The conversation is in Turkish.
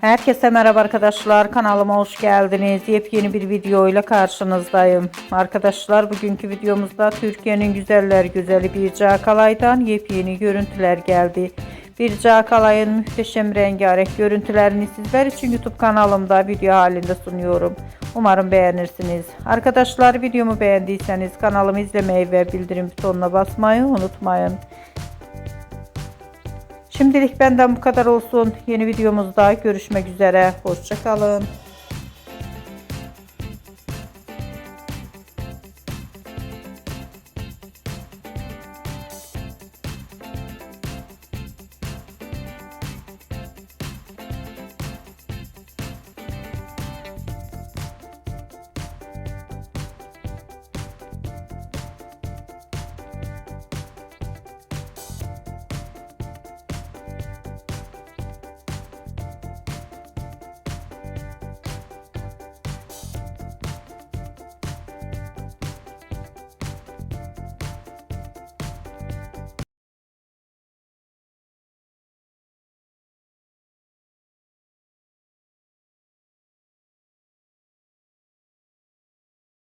Herkese merhaba arkadaşlar, kanalıma hoş geldiniz. Yepyeni bir video ile karşınızdayım. Arkadaşlar, bugünkü videomuzda Türkiye'nin güzeller güzeli Birce Akalay'dan yepyeni görüntüler geldi. Birce Akalay'ın muhteşem rengarenk görüntülerini sizler için YouTube kanalımda video halinde sunuyorum. Umarım beğenirsiniz. Arkadaşlar, videomu beğendiyseniz kanalımı izlemeyi ve bildirim butonuna basmayı unutmayın. Şimdilik benden bu kadar olsun. Yeni videomuzda görüşmek üzere. Hoşça kalın.